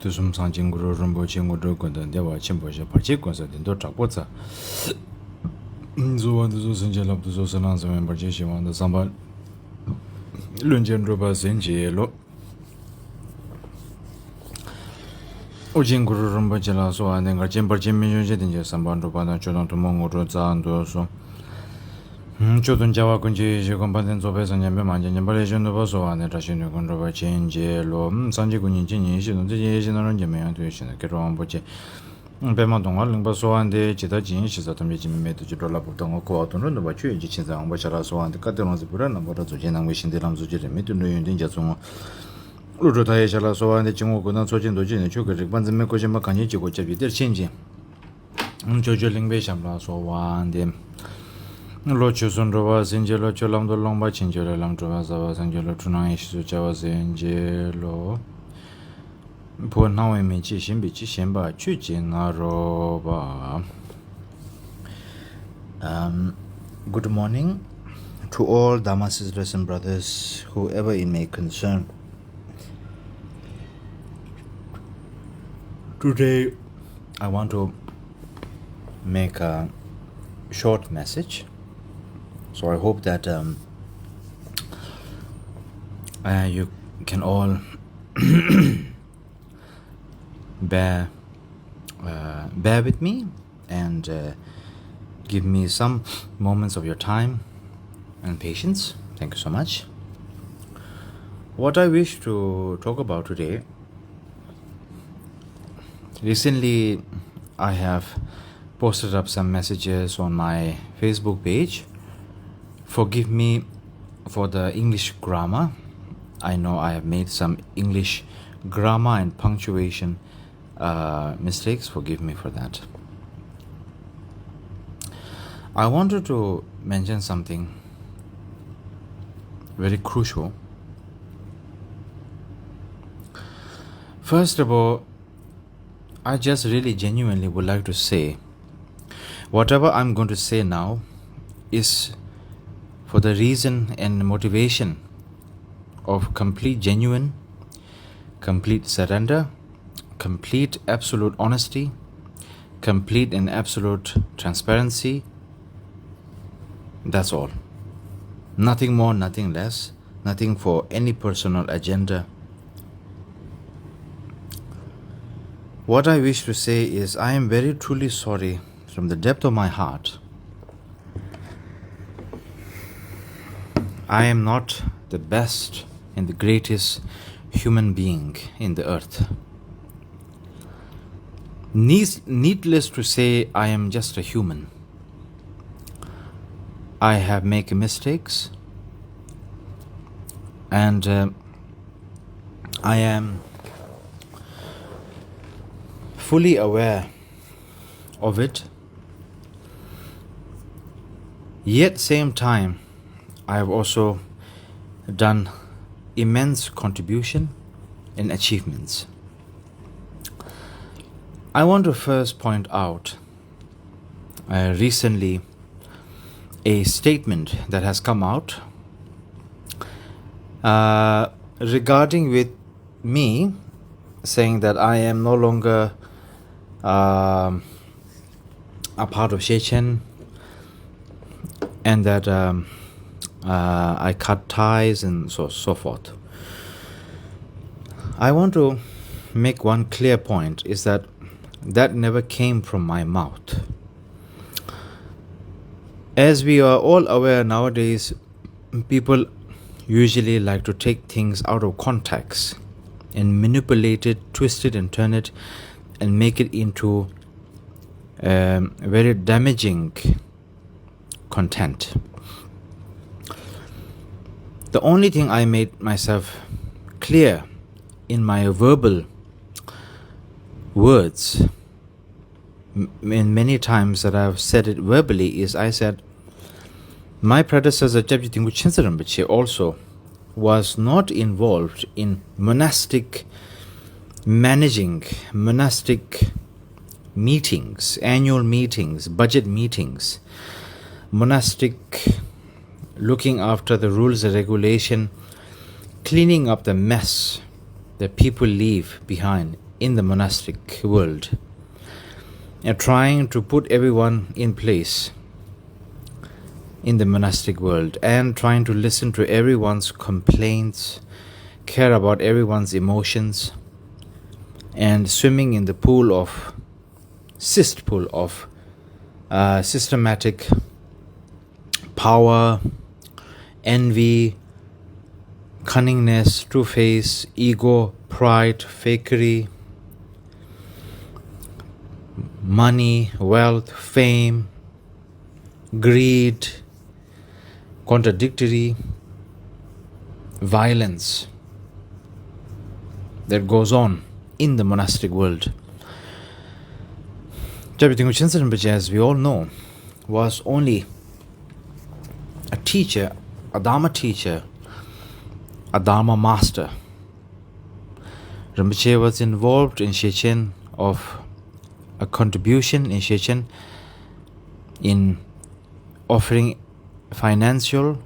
Tusum Sanjing Guru Rinpoche Ngudru Kundan Dewa Chenpoche Parche Kunsa Dindo Chakpoza Zuwan Duzu Sanjay Lab Duzu Sanan Samen Parche Shiwan the Samba Lunjen Ruba Senji Lo Ujin Guru Rinpoche La So and Nenga Chenparche Minjo Dinja Samban Ruba and Chodon to Mongo Zan Doso Chodun Jawa Kunji Companten Sobe Sanjambe Manjan Malaysian Novoso and the Russian Control Change Lo Sanji Kunin Jin the Asian Ranjaman tuition, Keron Boche Bemadon Limbaso and the Chita Jin, she's at a meeting made to Jirola Puton or to run about you, Jichin, which are so and the Caterons the Puran, about to Jen wishing the Lamsu Jeremy to know in Dinjason. Urutaya Shalaso and the Chimokunan Sojin Dojin, Chuka, Banzameko Makanichi, which are there changing. Jojo Lingbe so one them. Locho Sundrova, Angelo Cholamdo Lomba, Chingelo Lamdrova, Angelo Tunaish, Javas Angelo. Poor now in Michi Shimbichi Shimba, Chuchin Naroba. Good morning to all Dharma sisters and brothers, whoever it may concern. Today, I want to make a short message. So I hope that you can all bear with me and give me some moments of your time and patience. Thank you so much. What I wish to talk about today, recently I have posted up some messages on my Facebook page. Forgive me for the English grammar. I know I have made some English grammar and punctuation mistakes. Forgive me for that. I wanted to mention something very crucial. First of all, I just really genuinely would like to say, whatever I'm going to say now is for the reason and motivation of complete genuine, complete surrender, complete absolute honesty, complete and absolute transparency. That's all. Nothing more, nothing less, nothing for any personal agenda. What I wish to say is I am very truly sorry from the depth of my heart. I am not the best and the greatest human being in the earth. Needless to say, I am just a human. I have made mistakes, and I am fully aware of it. Yet same time, I have also done immense contribution and achievements. I want to first point out recently a statement that has come out regarding with me, saying that I am no longer a part of Shechen, and that I cut ties and so forth. I want to make one clear point, is that never came from my mouth. As we are all aware nowadays, people usually like to take things out of context and manipulate it, twist it and turn it and make it into very damaging content. The only thing I made myself clear in my verbal words, in many times that I've said it verbally, is I said my predecessor Kyabje Rinpoche also was not involved in monastic meetings, annual meetings, budget meetings, monastic looking after the rules and regulation, cleaning up the mess that people leave behind in the monastic world, and trying to put everyone in place in the monastic world, and trying to listen to everyone's complaints, care about everyone's emotions, and swimming in the cesspool of systematic power, envy, cunningness, two-face, ego, pride, fakery, money, wealth, fame, greed, contradictory, violence that goes on in the monastic world. Kyabje Khyentse Rinpoche, as we all know, was only a teacher, a Dharma teacher, a Dharma master. Rinpoche was involved in Shechen of a contribution in Shechen in offering financial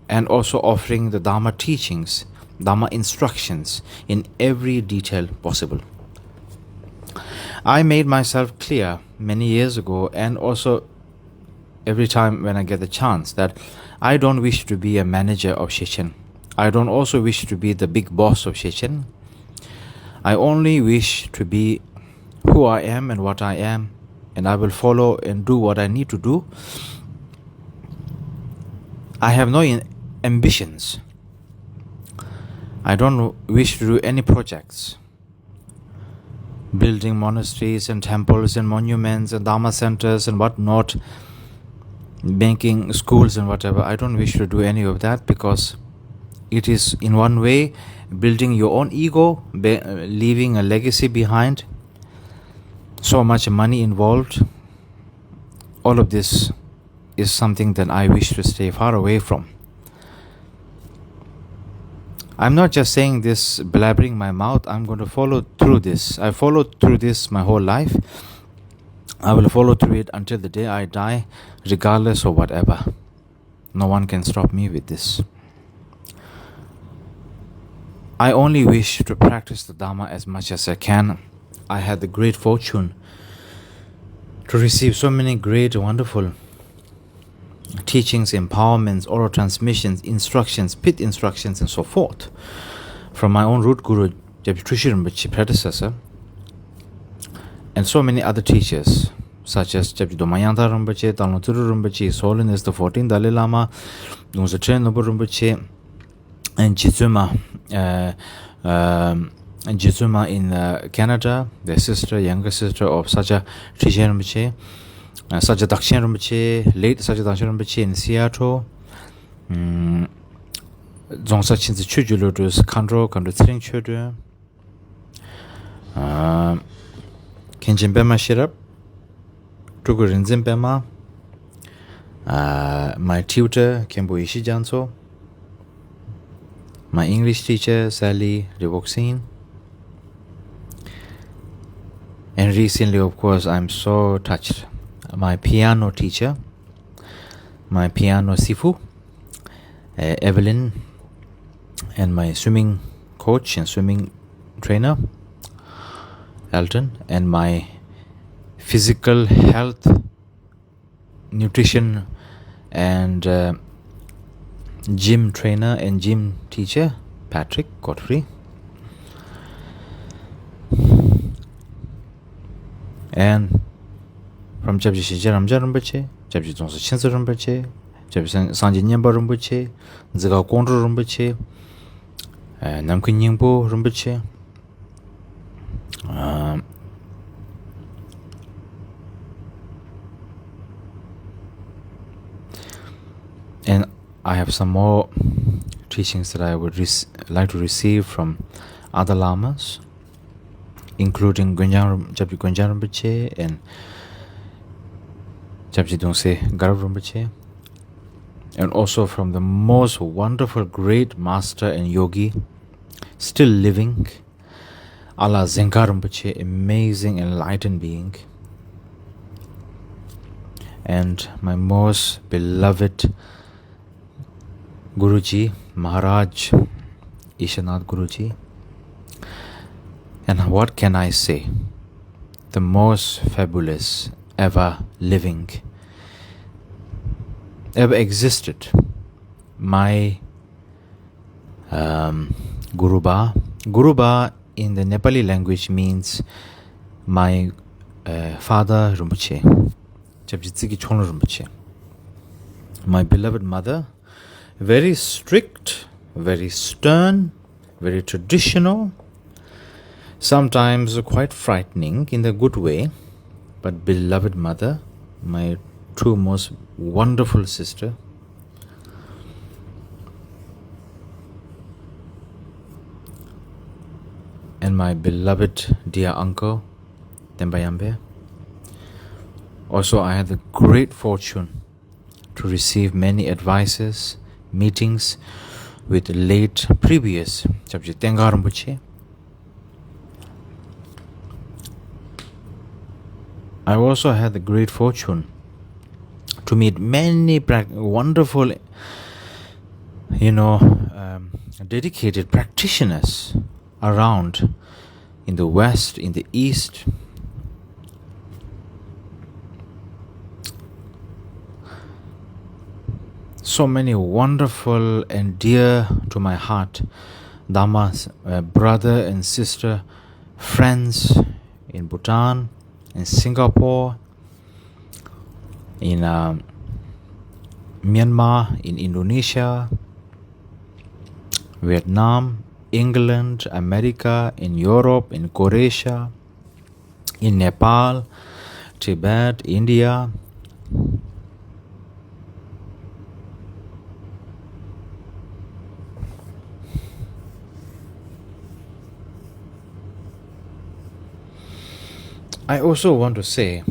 and also offering the Dharma teachings, Dharma instructions in every detail possible. I made myself clear many years ago, and also every time when I get the chance, that I don't wish to be a manager of Shechen. I don't also wish to be the big boss of Shechen. I only wish to be who I am and what I am, and I will follow and do what I need to do. I have no ambitions. I don't wish to do any projects, building monasteries and temples and monuments and Dharma centers and whatnot, banking schools and whatever. I don't wish to do any of that, because it is in one way building your own ego, leaving a legacy behind, so much money involved. All of this is something that I wish to stay far away from. I'm not just saying this, blabbering my mouth. I'm going to follow through this. I followed through this my whole life. I will follow through it until the day I die, regardless of whatever. No one can stop me with this. I only wish to practice the Dharma as much as I can. I had the great fortune to receive so many great, wonderful teachings, empowerments, oral transmissions, instructions, pit instructions, and so forth from my own root guru, Kyabje Rinpoche, predecessor, and so many other teachers, such as Kyabje Domayanta Rinpoche, Dalno Turu Rinpoche, His Holiness the 14th Dalai Lama, Dongsa Tren Nobu Rinpoche, and Jitsuma in Canada, the younger sister of Saja Trijé Rinpoche, Saja Dakshin Rinpoche, late Saja Dakshin Rinpoche in Seattle, Dzongsa Chinzi Chuju Lodus Kandro Tsering Chudu, Kenjin Bema Shirap, Tugu Rinzin Bema, my tutor Kembo Ishi Janso, my English teacher Sally Revoxine, and recently, of course, I'm so touched, my piano teacher, my piano sifu, Evelyn, and my swimming coach and swimming trainer, Elton, and my physical health, nutrition, and gym trainer and gym teacher, Patrick Godfrey. And from Kyabje Shije Ramja Rinpoche, Kyabje Dzongsa Khyentse Rinpoche, Kyabje Sangye Nyemba Rinpoche, Nziga Kondro Rinpoche, Namkhin Nyingpo Rinpoche, and I have some more teachings that I would like to receive from other lamas, including Kyabje Gonjang Rinpoche and Kyabje Dongse Garab Rinpoche, and also from the most wonderful great master and yogi still living, Allah Zenkar Rinpoche, amazing enlightened being, and my most beloved Guruji, Maharaj Ishanath Guruji, And what can I say? The most fabulous ever living, ever existed. My Guruba. Guruba in the Nepali language means my father Rinpoche, Kyabje Rinpoche. My beloved mother, very strict, very stern, very traditional, sometimes quite frightening in the good way, but beloved mother, my true most wonderful sister. And my beloved dear uncle, Tembayambe. Also, I had the great fortune to receive many advices, meetings with the late previous Kyabje Rinpoche. I also had the great fortune to meet many wonderful, dedicated practitioners around in the West, in the East. So many wonderful and dear to my heart Dhamma's brother and sister, friends in Bhutan, in Singapore, in Myanmar, in Indonesia, Vietnam, England, America, in Europe, in Croatia, in Nepal, Tibet, India. I also want to say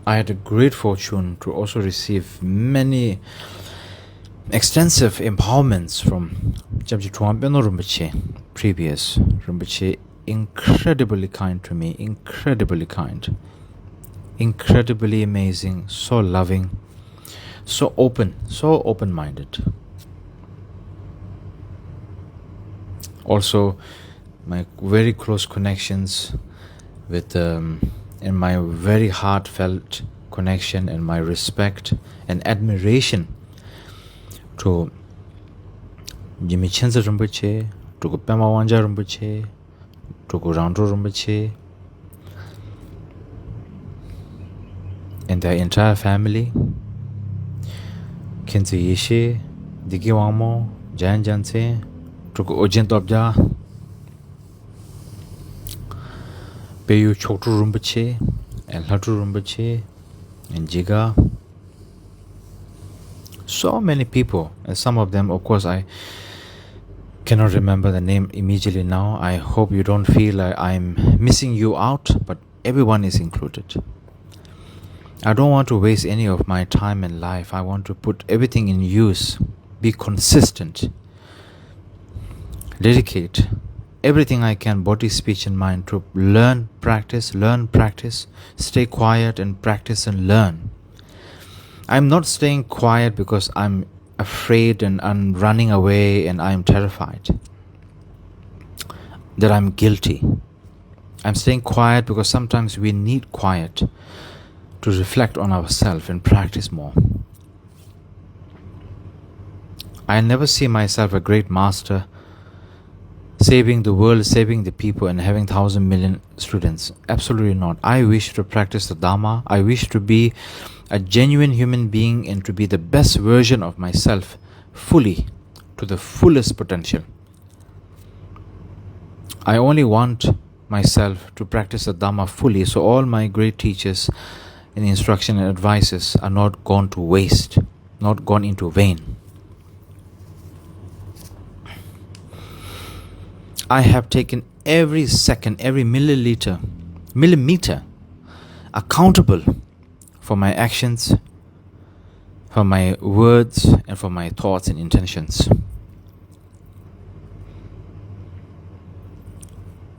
I had a great fortune to also receive many extensive empowerments from Kyabje Rinpoche, previous Rinpoche, incredibly kind to me, incredibly kind, incredibly amazing, so loving, so open-minded. Also, my very close connections with and my very heartfelt connection and my respect and admiration to Khyentse Rinpoche, to Pema Wanja Rinpoche, to Rangdo Rinpoche, and their entire family, Khyentse Yeshe, Digi Wangmo, Jan Janse, to Ojen Topja, Peyu Choktu Rinpoche, and Lhatu Rinpoche, and Jiga. So many people, and some of them, of course, I cannot remember the name immediately now. I hope you don't feel like I'm missing you out, but everyone is included. I don't want to waste any of my time and life. I want to put everything in use, be consistent, dedicate everything I can, body, speech, and mind, to learn, practice, stay quiet and practice and learn. I'm not staying quiet because I'm afraid and I'm running away and I'm terrified that I'm guilty. I'm staying quiet because sometimes we need quiet to reflect on ourselves and practice more. I never see myself a great master saving the world, saving the people, and having 1,000 million students. Absolutely not. I wish to practice the Dhamma. I wish to be a genuine human being and to be the best version of myself fully, to the fullest potential. I only want myself to practice the Dhamma fully, so all my great teachers and instruction and advices are not gone to waste, not gone into vain. I have taken every second, every millimeter accountable for my actions, for my words, and for my thoughts and intentions.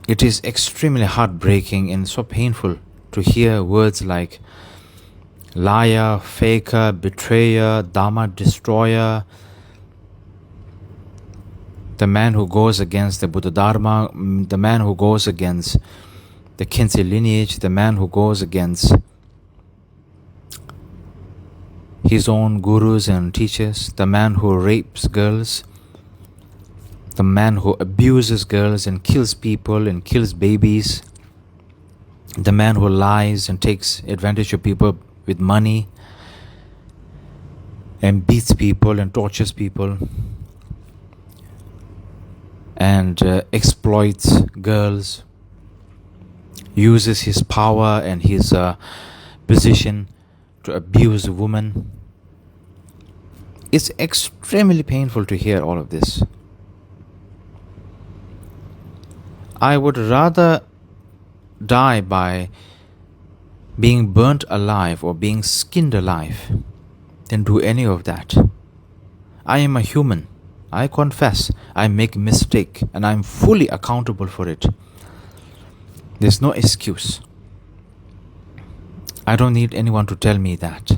It is extremely heartbreaking and so painful to hear words like liar, faker, betrayer, Dharma destroyer, the man who goes against the Buddha Dharma, the man who goes against the Khyentse lineage, the man who goes against his own gurus and teachers, the man who rapes girls, the man who abuses girls and kills people and kills babies, the man who lies and takes advantage of people with money and beats people and tortures people and exploits girls, uses his power and his position to abuse women. It's extremely painful to hear all of this. I would rather die by being burnt alive or being skinned alive than do any of that. I am a human. I confess I make a mistake and I'm fully accountable for it. There's no excuse. I don't need anyone to tell me that.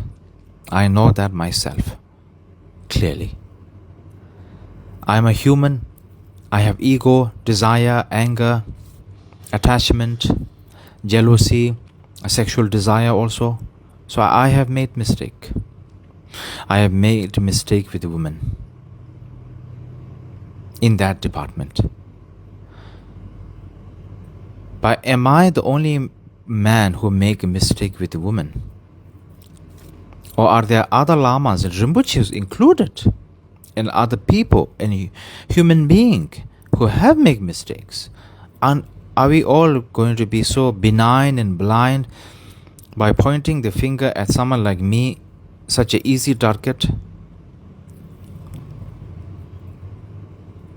I know that myself, clearly. I'm a human. I have ego, desire, anger, attachment, jealousy, a sexual desire also. So I have made mistake. I have made a mistake with a woman in that department. But am I the only man who make a mistake with a woman? Or are there other lamas and Rinpoches included, and other people and human beings who have made mistakes? And are we all going to be so benign and blind by pointing the finger at someone like me, such an easy target?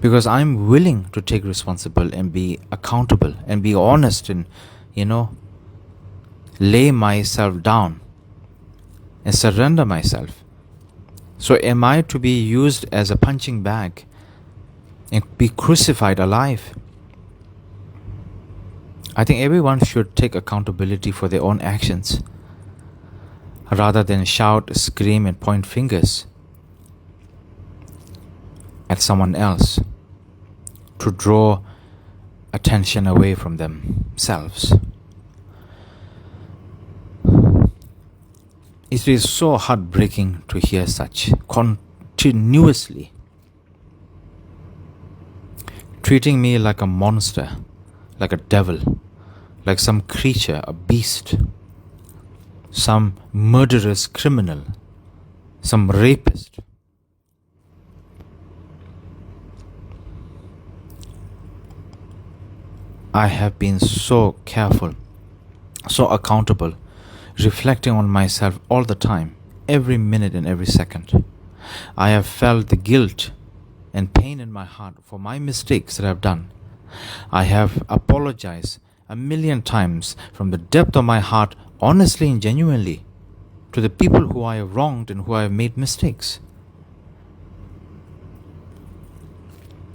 Because I'm willing to take responsibility and be accountable and be honest and, lay myself down and surrender myself. So am I to be used as a punching bag and be crucified alive? I think everyone should take accountability for their own actions rather than shout, scream and point fingers at someone else to draw attention away from themselves. It is so heartbreaking to hear such continuously, treating me like a monster, like a devil, like some creature, a beast, some murderous criminal, some rapist. I have been so careful, so accountable, reflecting on myself all the time, every minute and every second. I have felt the guilt and pain in my heart for my mistakes that I've done. I have apologized 1,000,000 times from the depth of my heart, honestly and genuinely, to the people who I have wronged and who I have made mistakes.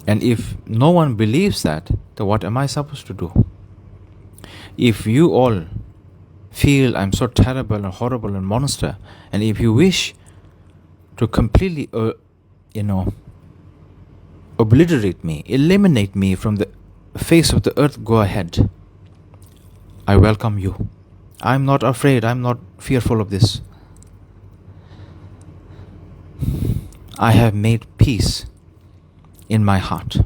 And if no one believes that, then what am I supposed to do? If you all feel I'm so terrible and horrible and monster, and if you wish to completely, obliterate me, eliminate me from the face of the earth, go ahead. I welcome you. I'm not afraid. I'm not fearful of this. I have made peace in my heart.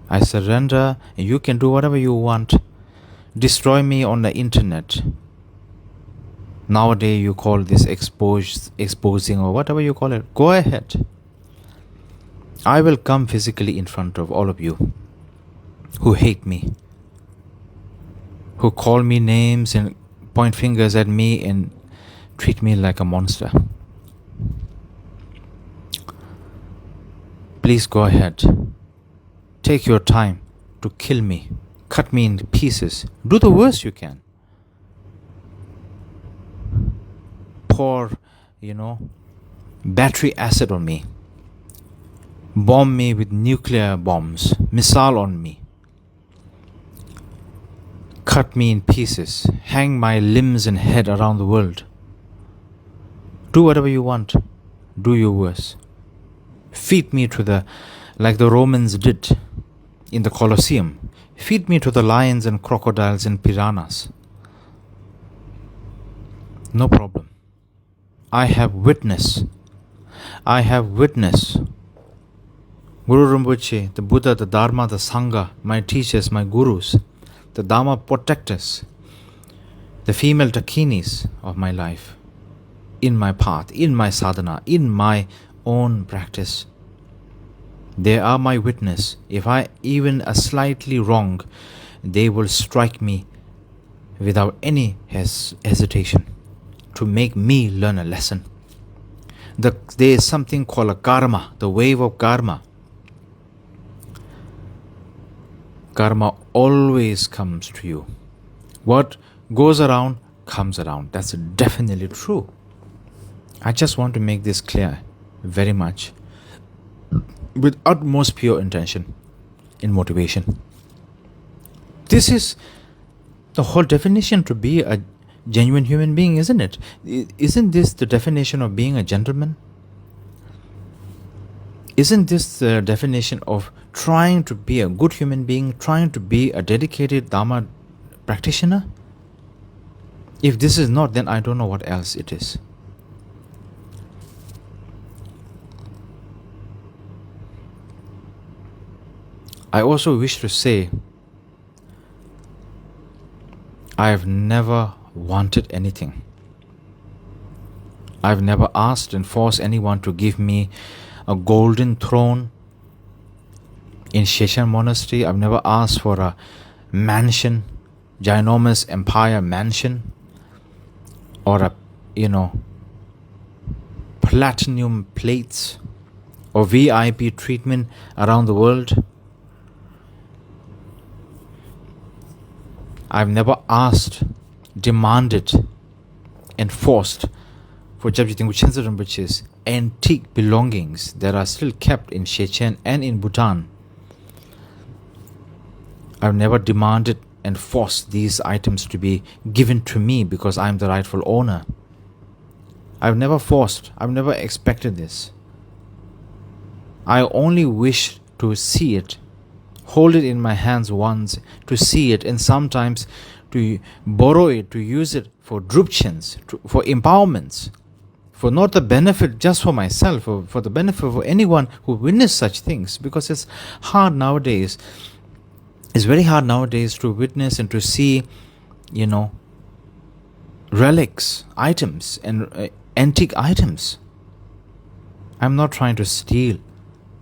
I surrender, and you can do whatever you want. Destroy me on the internet. Nowadays you call this exposing or whatever you call it. Go ahead. I will come physically in front of all of you who hate me, who call me names and point fingers at me and treat me like a monster. Please go ahead. Take your time to kill me. Cut me into pieces. Do the worst you can. Pour, battery acid on me. Bomb me with nuclear bombs. Missile on me. Cut me in pieces. Hang my limbs and head around the world. Do whatever you want. Do your worst. Feed me to the like the Romans did in the Colosseum. Feed me to the lions and crocodiles and piranhas. No problem. I have witness. Guru Rinpoche, the Buddha, the Dharma, the Sangha, my teachers, my gurus, the Dharma protectors, the female dakinis of my life, in my path, in my sadhana, in my own practice. They are my witness. If I even a slightly wrong, they will strike me without any hesitation to make me learn a lesson. There is something called a karma, the wave of karma. Karma always comes to you. What goes around comes around. That's definitely true. I just want to make this clear very much with utmost pure intention in motivation. This is the whole definition to be a genuine human being, isn't it? Isn't this the definition of being a gentleman? Isn't this the definition of trying to be a good human being, trying to be a dedicated Dharma practitioner? If this is not, then I don't know what else it is. I also wish to say, I have never wanted anything. I've never asked and forced anyone to give me a golden throne in Sheshan Monastery. I've never asked for a mansion, ginormous empire mansion, or a, platinum plates or VIP treatment around the world. I've never asked, demanded, and forced for Kyabje Khyentse Rinpoche's antique belongings that are still kept in Shechen and in Bhutan. I've never demanded and forced these items to be given to me because I'm the rightful owner. I've never forced, I've never expected this. I only wish to see it, hold it in my hands once, to see it, and sometimes to borrow it, to use it for drupchins, for empowerments, for not the benefit just for myself, for the benefit of anyone who witness such things, because it's hard nowadays. It's very hard nowadays to witness and to see, relics, items, and antique items. I'm not trying to steal,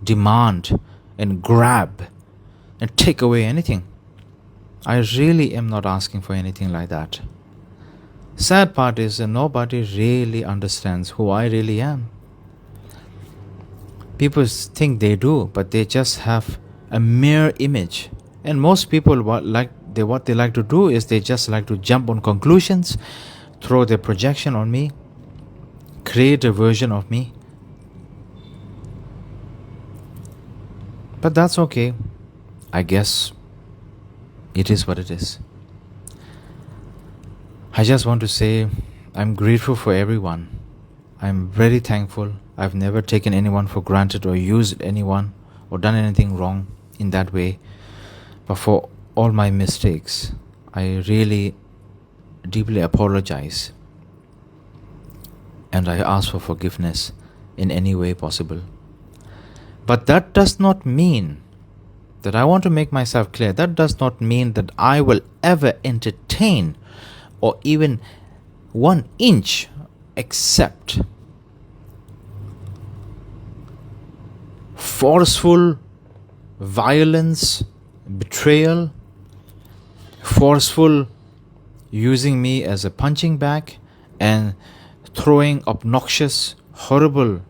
demand, and grab, and take away anything. I really am not asking for anything like that. Sad part is that nobody really understands who I really am. People think they do, but they just have a mere image. And most people what they like to do is they just like to jump on conclusions, throw their projection on me, create a version of me. But that's okay. I guess it is what it is. I just want to say I'm grateful for everyone. I'm very thankful. I've never taken anyone for granted or used anyone or done anything wrong in that way. But for all my mistakes, I really deeply apologize. And I ask for forgiveness in any way possible. But that does not mean that I want to make myself clear. That does not mean that I will ever entertain or even 1 inch accept forceful violence, betrayal, forceful using me as a punching bag and throwing obnoxious, horrible,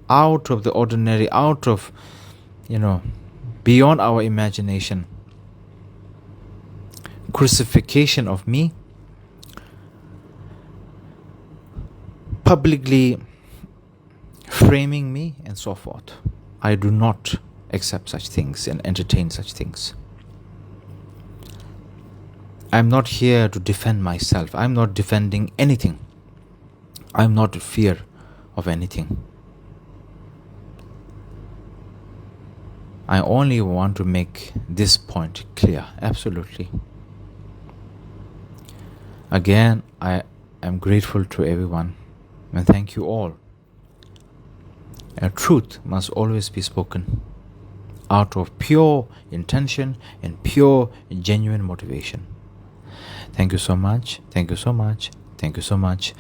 out of the ordinary, out of, beyond our imagination, crucifixion of me, publicly framing me, and so forth. I do not accept such things and entertain such things. I'm not here to defend myself. I'm not defending anything. I'm not in fear of anything. I only want to make this point clear, absolutely. Again, I am grateful to everyone and thank you all. A truth must always be spoken out of pure intention and pure, genuine motivation. Thank you so much. Thank you so much. Thank you so much.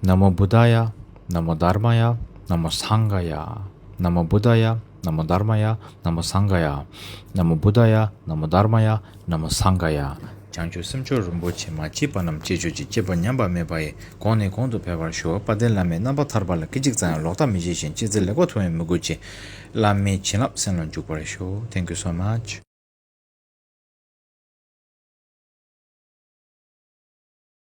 Namo Buddhaya, Namo Dharmaya, Namo Sanghaya. Namo Buddhaya, Namo Dharmaya, Namo Sanghaya. Namo Buddhaya, Namo Dharmaya, Namo Sanghaya. Chanchu Simcho Rinpoche ma chipa nam chechuji chepa nyamba mebaye kone kondo pebar shuwa padel lame namba tharbala kijik zang lokta mijishin chizil lego tuwe muguchi lame chinap senlan chukpare shuwa. Thank you so much.